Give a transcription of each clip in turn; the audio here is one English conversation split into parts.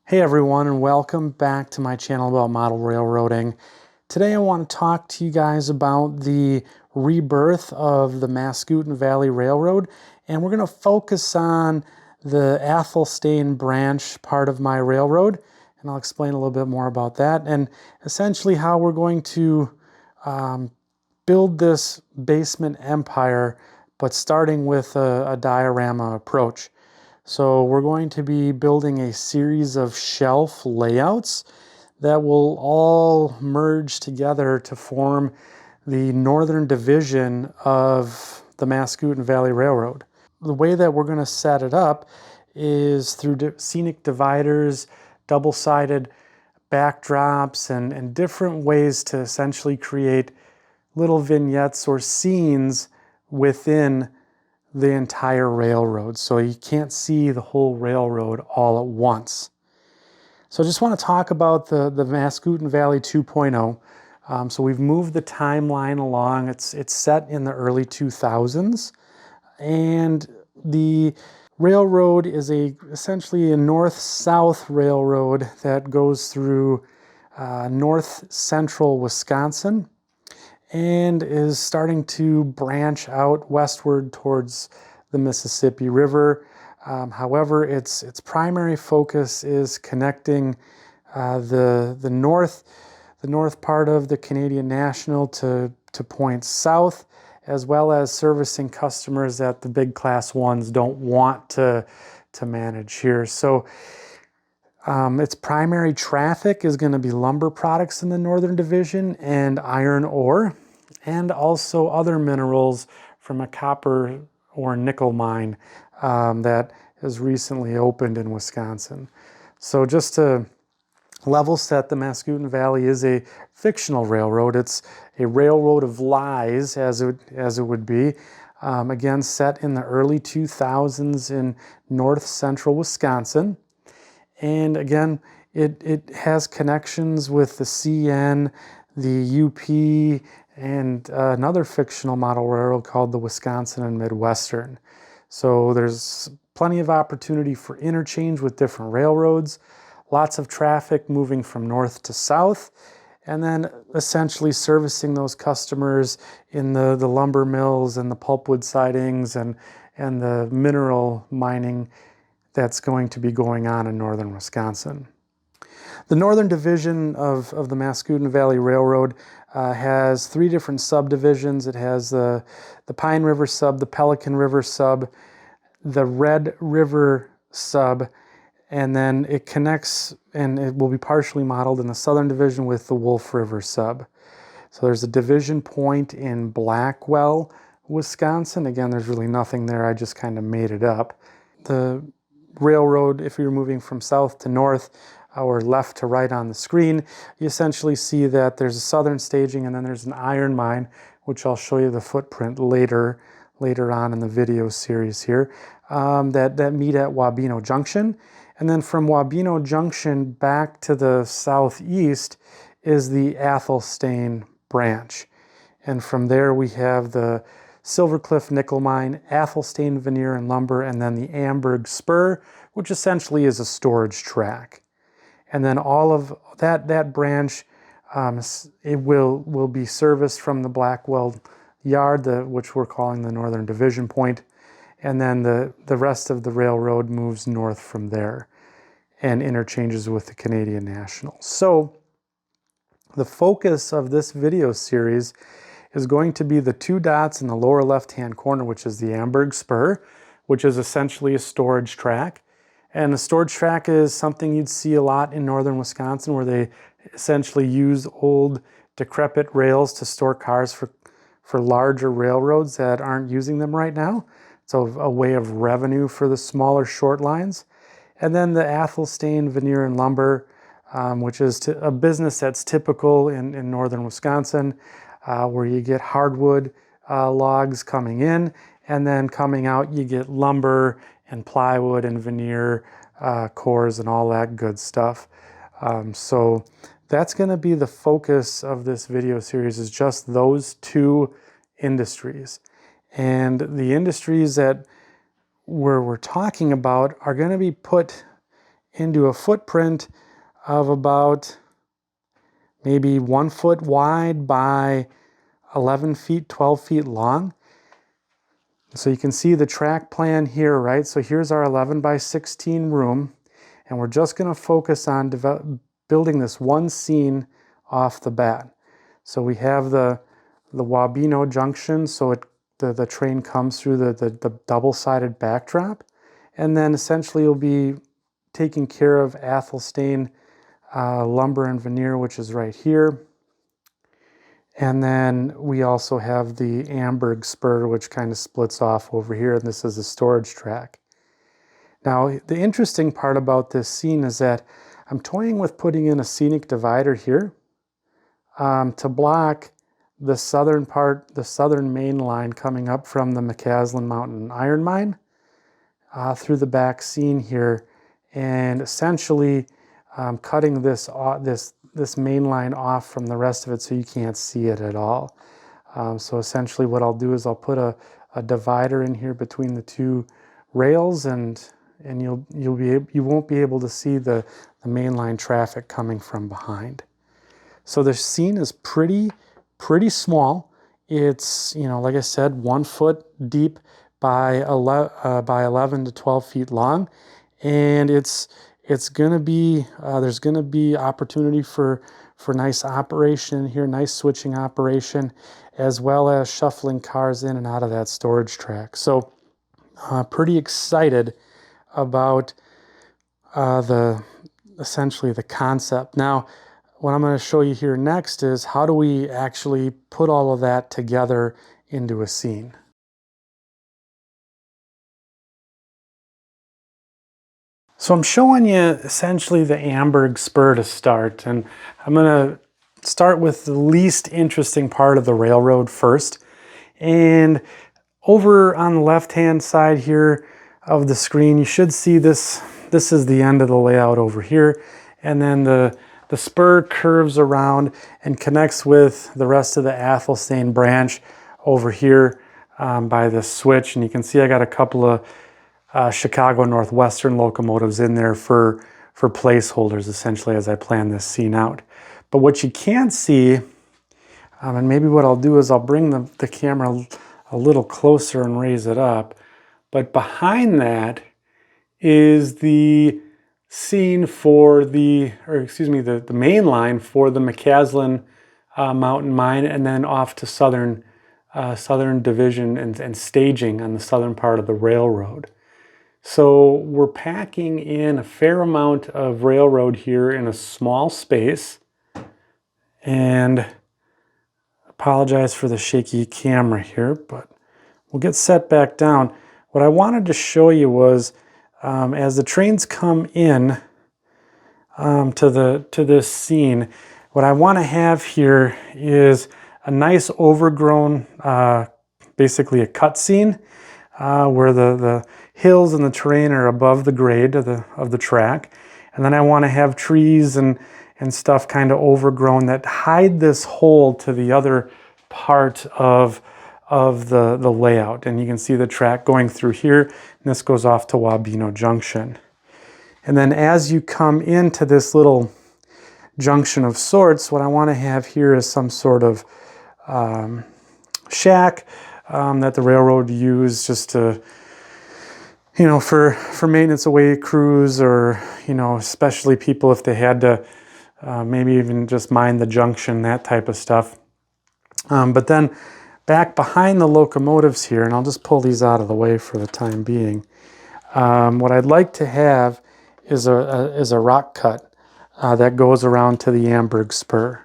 Hey everyone, and welcome back to my channel about model railroading. Today I want to talk to you guys about the rebirth of the Mascoutin Valley Railroad, and we're going to focus on the Athelstane branch part of my railroad, and I'll explain a little bit more about that, and essentially how we're going to build this basement empire, but starting with a diorama approach. So we're going to be building a series of shelf layouts that will all merge together to form the northern division of the Mascoutin Valley Railroad. The way that we're going to set it up is through scenic dividers, double-sided backdrops, and different ways to essentially create little vignettes or scenes within the entire railroad, so you can't see the whole railroad all at once. So I just want to talk about the Mascoutin Valley 2.0. So we've moved the timeline along. It's set in the early 2000s, and the railroad is essentially a north-south railroad that goes through north central Wisconsin and is starting to branch out westward towards the Mississippi River. However, its primary focus is connecting the north part of the Canadian National to points south, as well as servicing customers that the big class ones don't want to manage here. So its primary traffic is going to be lumber products in the northern division and iron ore, and also other minerals from a copper or nickel mine that has recently opened in Wisconsin. So just to level set, the Mascoutin Valley is a fictional railroad. It's a railroad of lies, as it would be. Again, set in the early 2000s in north central Wisconsin. And again, it has connections with the CN, the UP, and another fictional model railroad called the Wisconsin and Midwestern. So there's plenty of opportunity for interchange with different railroads, lots of traffic moving from north to south, and then essentially servicing those customers in the lumber mills and the pulpwood sidings and the mineral mining that's going to be going on in northern Wisconsin. The northern division of the Mascoutin Valley Railroad has three different subdivisions. It has the Pine River sub, the Pelican River sub, the Red River sub, and then it connects, and it will be partially modeled in the southern division with the Wolf River sub. So there's a division point in Blackwell, Wisconsin. Again, there's really nothing there. I just kind of made it up. The railroad, if you're moving from south to north or left to right on the screen, you essentially see that there's a southern staging and then there's an iron mine, which I'll show you the footprint later on in the video series here, that meet at Wabeno Junction. And then from Wabeno Junction back to the southeast is the Athelstane branch. And from there we have the Silver Cliff Nickel Mine, Athelstane Veneer and Lumber, and then the Amberg Spur, which essentially is a storage track. And then all of that branch, it will be serviced from the Blackwell Yard, which we're calling the Northern Division Point, and then the rest of the railroad moves north from there and interchanges with the Canadian National. So the focus of this video series is going to be the two dots in the lower left-hand corner, which is the Amberg Spur, which is essentially a storage track. And a storage track is something you'd see a lot in northern Wisconsin, where they essentially use old decrepit rails to store cars for larger railroads that aren't using them right now. So a way of revenue for the smaller short lines. And then the Athelstane Veneer and Lumber, which is a business that's typical in northern Wisconsin, where you get hardwood logs coming in, and then coming out you get lumber and plywood and veneer cores and all that good stuff. So that's going to be the focus of this video series, is just those two industries. And the industries that we're talking about are going to be put into a footprint of about maybe 1 foot wide by 11 feet, 12 feet long. So you can see the track plan here, right? So here's our 11 by 16 room, and we're just going to focus on building this one scene off the bat. So we have the Wabino junction, so the train comes through the double-sided backdrop, and then essentially you'll be taking care of Athelstane lumber and veneer, which is right here. And then we also have the Amberg spur, which kind of splits off over here, and this is a storage track. Now, the interesting part about this scene is that I'm toying with putting in a scenic divider here to block the southern part, the southern main line coming up from the McCaslin Mountain iron mine through the back scene here, and essentially cutting this main line off from the rest of it so you can't see it at all. So essentially what I'll do is I'll put a divider in here between the two rails, and you won't be able to see the mainline traffic coming from behind. So the scene is pretty small. It's, you know, like I said, 1 foot deep by 11 to 12 feet long, and it's gonna be there's gonna be opportunity for nice operation here, nice switching operation, as well as shuffling cars in and out of that storage track. So pretty excited about essentially the concept. Now, what I'm going to show you here next is how do we actually put all of that together into a scene. So I'm showing you essentially the Amberg spur to start, and I'm going to start with the least interesting part of the railroad first. And over on the left-hand side here of the screen, you should see this. This is the end of the layout over here, and then the spur curves around and connects with the rest of the Athelstain branch over here by this switch. And you can see I got a couple of Chicago Northwestern locomotives in there for placeholders, essentially, as I plan this scene out. But what you can't see, and maybe what I'll do is I'll bring the camera a little closer and raise it up, but behind that is the scene for the main line for the McCaslin Mountain Mine, and then off to Southern Division and staging on the southern part of the railroad. So we're packing in a fair amount of railroad here in a small space, and apologize for the shaky camera here, but we'll get set back down. What I wanted to show you was as the trains come in to this scene, what I want to have here is a nice overgrown, basically a cut scene where the hills and the terrain are above the grade of the track, and then I want to have trees and stuff kind of overgrown that hide this hole to the other part of the layout. And you can see the track going through here, and this goes off to Wabino Junction. And then as you come into this little junction of sorts, what I want to have here is some sort of shack that the railroad used just to, you know, for maintenance away crews, or, you know, especially people if they had to maybe even just mine the junction, that type of stuff. But then back behind the locomotives here, and I'll just pull these out of the way for the time being, what I'd like to have is a rock cut that goes around to the Amberg spur.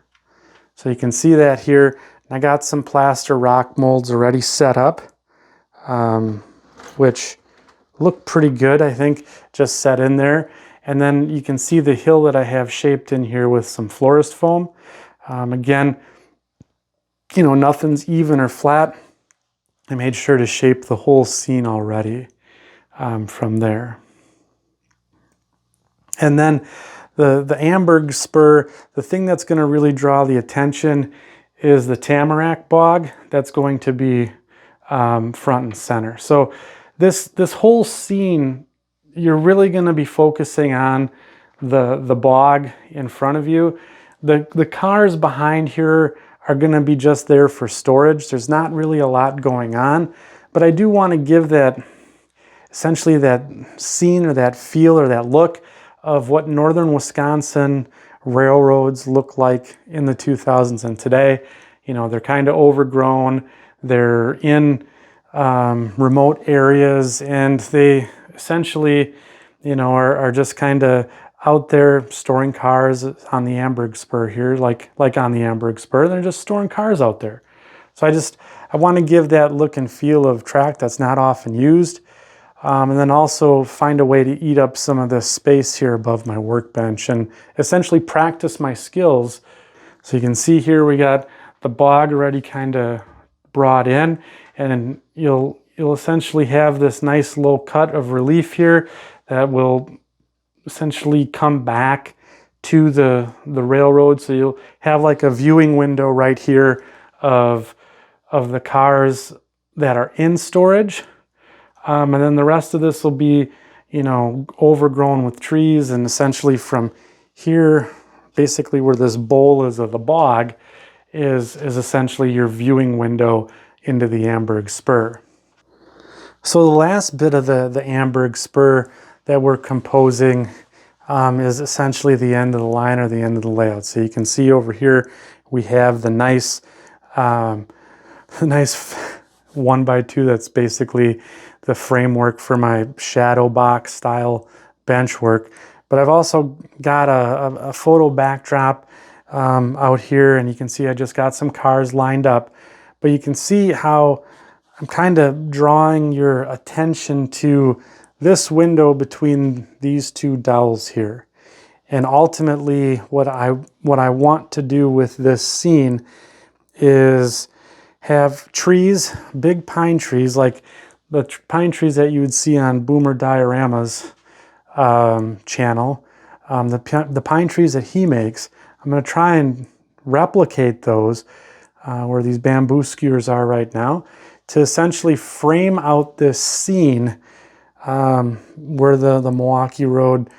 So you can see that here. I got some plaster rock molds already set up, which look pretty good, I think, just set in there. And then you can see the hill that I have shaped in here with some florist foam. Again, you know, nothing's even or flat. I made sure to shape the whole scene already from there. And then the Amberg spur, the thing that's going to really draw the attention is the tamarack bog that's going to be front and center. So this whole scene you're really going to be focusing on the bog in front of you. The cars behind here are going to be just there for storage. There's not really a lot going on, but I do want to give that, essentially that scene or that feel or that look of what northern Wisconsin railroads look like in the 2000s and today. You know, they're kind of overgrown. They're in remote areas, and they essentially, you know, are just kind of out there storing cars on the Amberg spur here, like on the Amberg spur. They're just storing cars out there. So I want to give that look and feel of track that's not often used. And then also find a way to eat up some of the space here above my workbench and essentially practice my skills. So you can see here we got the bog already kind of brought in, and you'll essentially have this nice low cut of relief here that will essentially come back to the railroad. So you'll have like a viewing window right here of the cars that are in storage. And then the rest of this will be, you know, overgrown with trees, and essentially from here, basically where this bowl is of the bog, is essentially your viewing window into the Amberg spur. So the last bit of the Amberg spur that we're composing is essentially the end of the line or the end of the layout. So you can see over here we have the nice 1x2 that's basically the framework for my shadow box style bench work. But I've also got a photo backdrop out here, and you can see I just got some cars lined up. But you can see how I'm kind of drawing your attention to this window between these two dowels here. And ultimately what I want to do with this scene is have trees, big pine trees, like the pine trees that you would see on Boomer Diorama's channel, the pine trees that he makes. I'm going to try and replicate those where these bamboo skewers are right now, to essentially frame out this scene where the Milwaukee Road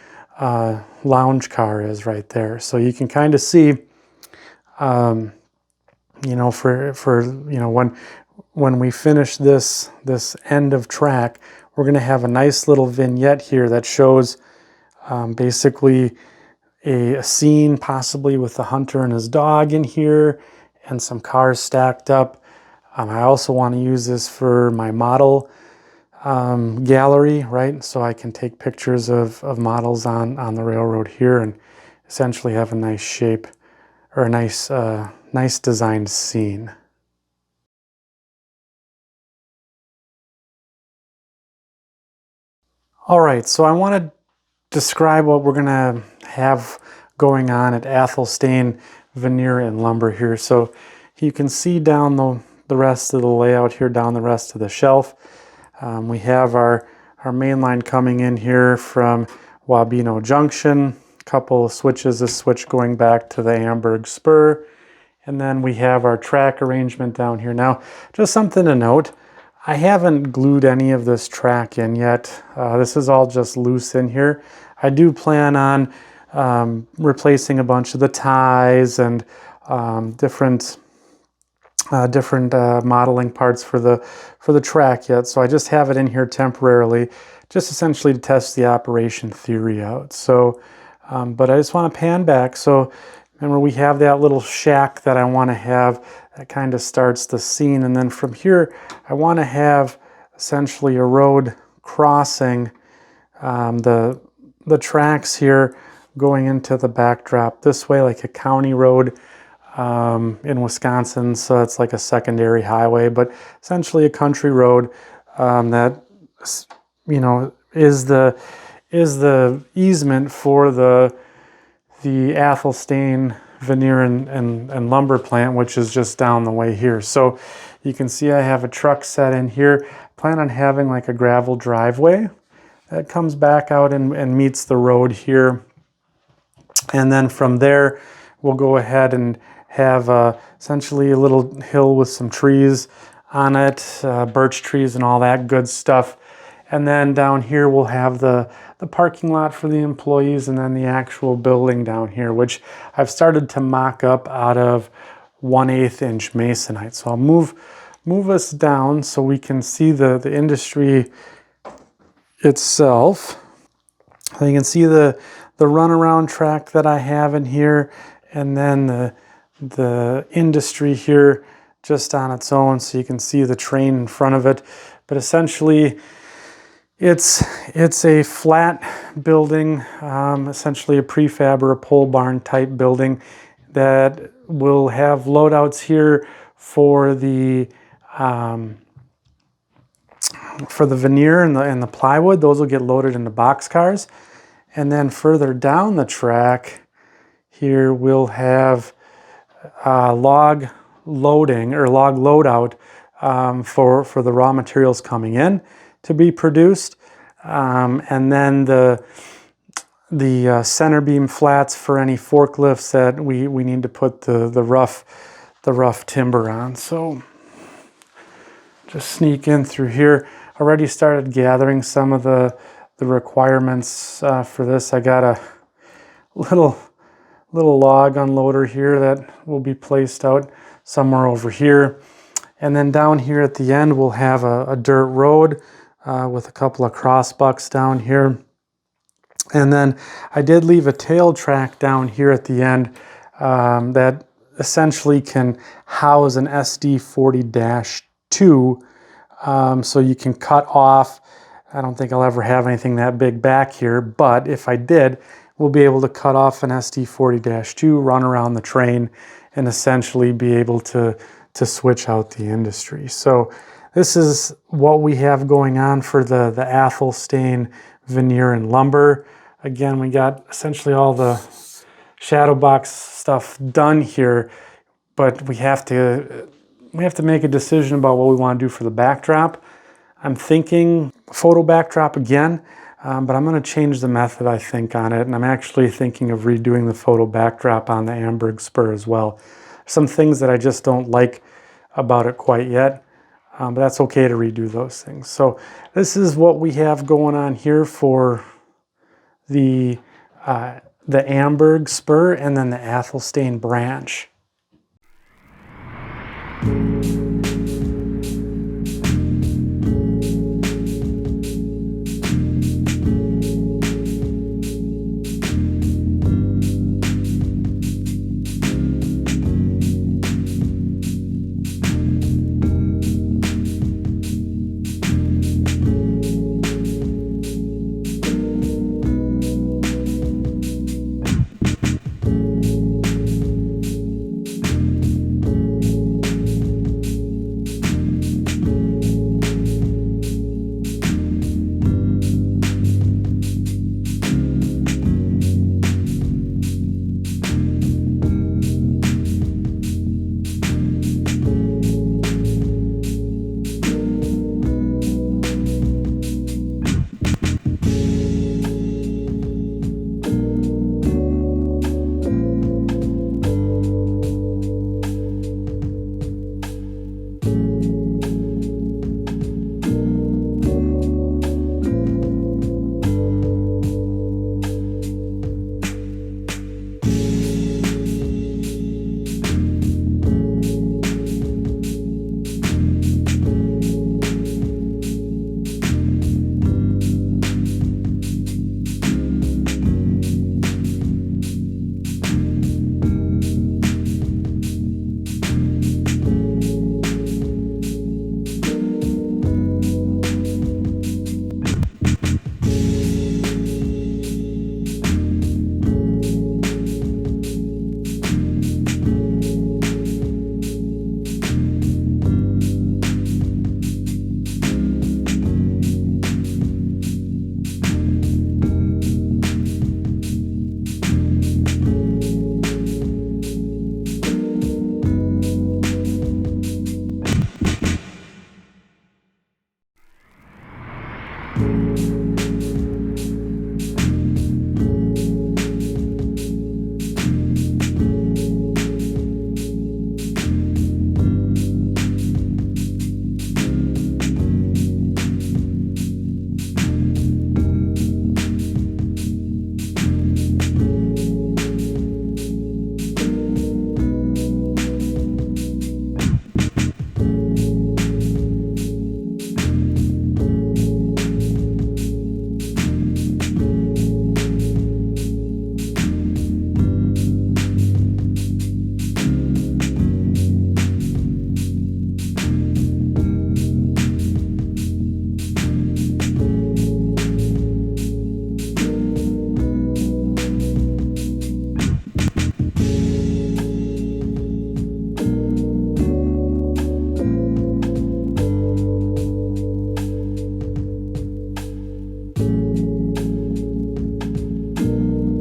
lounge car is right there. So you can kind of see, you know, for you know, when we finish this end of track, we're going to have a nice little vignette here that shows basically a scene, possibly with the hunter and his dog in here, and some cars stacked up. I also want to use this for my model gallery, right? So I can take pictures of models on the railroad here and essentially have a nice shape, or a nice designed scene. All right, so I want to describe what we're gonna have going on at Athelstane Veneer and Lumber here. So you can see down the rest of the layout here, down the rest of the shelf. We have our main line coming in here from Wabeno Junction, a couple of switches, a switch going back to the Amberg spur, and then we have our track arrangement down here. Now, just something to note, I haven't glued any of this track in yet. This is all just loose in here. I do plan on replacing a bunch of the ties and different modeling parts for the track yet. So I just have it in here temporarily, just essentially to test the operation theory out. So, but I just want to pan back. So remember, we have that little shack that I want to have that kind of starts the scene. And then from here, I want to have essentially a road crossing the tracks here, going into the backdrop this way, like a county road in Wisconsin. So it's like a secondary highway, but essentially a country road that, you know, is the easement for the Athelstane Veneer and Lumber plant, which is just down the way here. So you can see I have a truck set in here. I plan on having like a gravel driveway that comes back out and meets the road here. And then from there, we'll go ahead and have essentially a little hill with some trees on it, birch trees and all that good stuff. And then down here we'll have the parking lot for the employees, and then the actual building down here, which I've started to mock up out of 1/8 inch masonite. So I'll move us down so we can see the industry itself. So you can see the runaround track that I have in here, and then the industry here just on its own, so you can see the train in front of it. But essentially it's a flat building, essentially a prefab or a pole barn type building that will have loadouts here for the veneer and the plywood. Those will get loaded into boxcars. And then further down the track here we'll have log loading or log loadout for the raw materials coming in to be produced, and then the center beam flats for any forklifts that we need to put the rough timber on. So just sneak in through here. Already started gathering some of the requirements for this. I got a little log unloader here that will be placed out somewhere over here. And then down here at the end we'll have a dirt road with a couple of crossbucks down here. And then I did leave a tail track down here at the end that essentially can house an SD40-2, so you can cut off. I don't think I'll ever have anything that big back here, but if I did, we'll be able to cut off an SD40-2, run around the train, and essentially be able to switch out the industry. So this is what we have going on for the Athelstane veneer and lumber. Again, we got essentially all the shadow box stuff done here, but we have to make a decision about what we want to do for the backdrop. I'm thinking photo backdrop again, but I'm going to change the method, I think, on it. And I'm actually thinking of redoing the photo backdrop on the Amberg spur as well. Some things that I just don't like about it quite yet, but that's okay to redo those things. So this is what we have going on here for the Amberg spur and then the Athelstane branch.